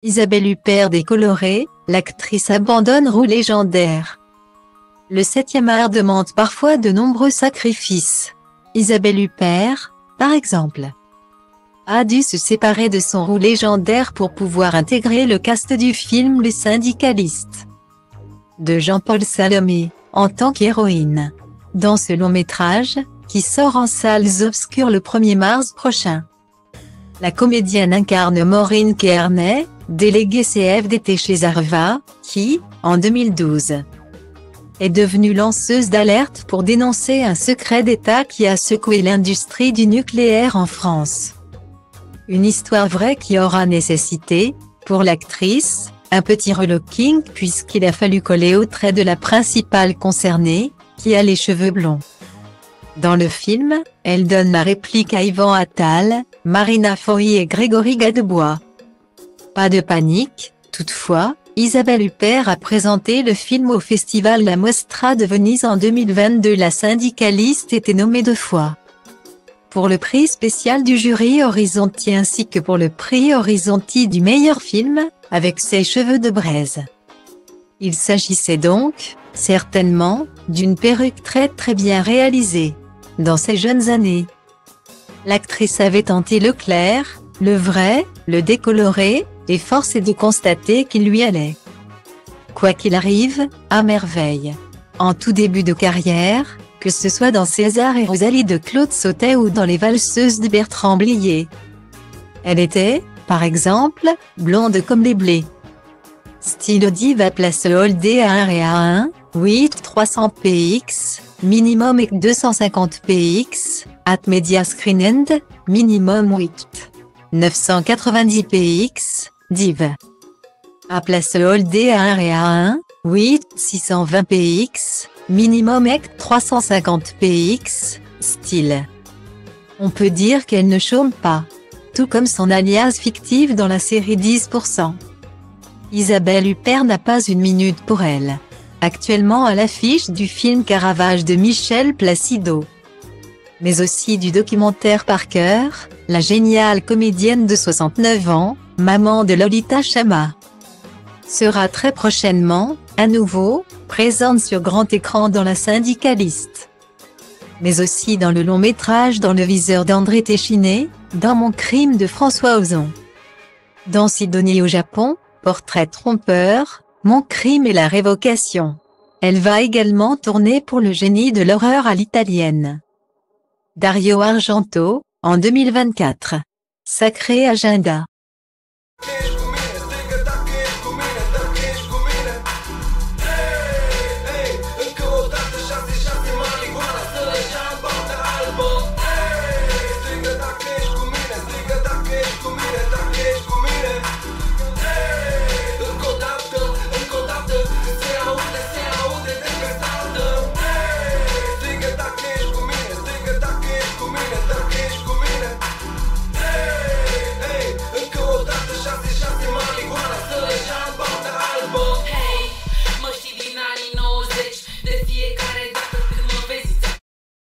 Isabelle Huppert décolorée, l'actrice abandonne rôle légendaire. Le 7e art demande parfois de nombreux sacrifices. Isabelle Huppert, par exemple, a dû se séparer de son rôle légendaire pour pouvoir intégrer le cast du film Les Syndicalistes de Jean-Paul Salomé, en tant qu'héroïne. Dans ce long métrage, qui sort en salles obscures le 1er mars prochain. La comédienne incarne Maureen Kearney, déléguée CFDT chez Areva, qui, en 2012, est devenue lanceuse d'alerte pour dénoncer un secret d'État qui a secoué l'industrie du nucléaire en France. Une histoire vraie qui aura nécessité, pour l'actrice, un petit relooking puisqu'il a fallu coller au trait de la principale concernée, qui a les cheveux blonds. Dans le film, elle donne la réplique à Yvan Attal, Marina Foï et Grégory Gadebois. Pas de panique, toutefois, Isabelle Huppert a présenté le film au festival La Mostra de Venise en 2022. La syndicaliste était nommée 2 fois pour le prix spécial du jury Horizonti ainsi que pour le prix Horizonti du meilleur film, avec Ses cheveux de braise. Il s'agissait donc, certainement, d'une perruque très bien réalisée. Dans ses jeunes années, l'actrice avait tenté le clair, le vrai, le décoloré, et force est de constater qu'il lui allait. Quoi qu'il arrive, à merveille. En tout début de carrière, que ce soit dans César et Rosalie de Claude Sautet ou dans Les Valseuses de Bertrand Blier. Elle était, par exemple, blonde comme les blés. Style diva place Hold A1 et A1, 8 300 px, minimum et 250 px, at media screen end, minimum 8 990 px, div. À place Hold A1 et A1, 8 620 px, minimum et 350 px, style. On peut dire qu'elle ne chôme pas. Tout comme son alias fictif dans la série 10%. Isabelle Huppert n'a pas une minute pour elle. Actuellement à l'affiche du film Caravage de Michel Placido. Mais aussi du documentaire Par cœur, la géniale comédienne de 69 ans, maman de Lolita Chama, sera très prochainement, à nouveau, présente sur grand écran dans La Syndicaliste. Mais aussi dans le long métrage Dans le viseur d'André Téchiné, dans Mon crime de François Ozon. Dans Sidonie au Japon, Portrait trompeur, Mon crime et la révocation. Elle va également tourner pour Le génie de l'horreur à l'italienne. Dario Argento, en 2024. Sacré agenda.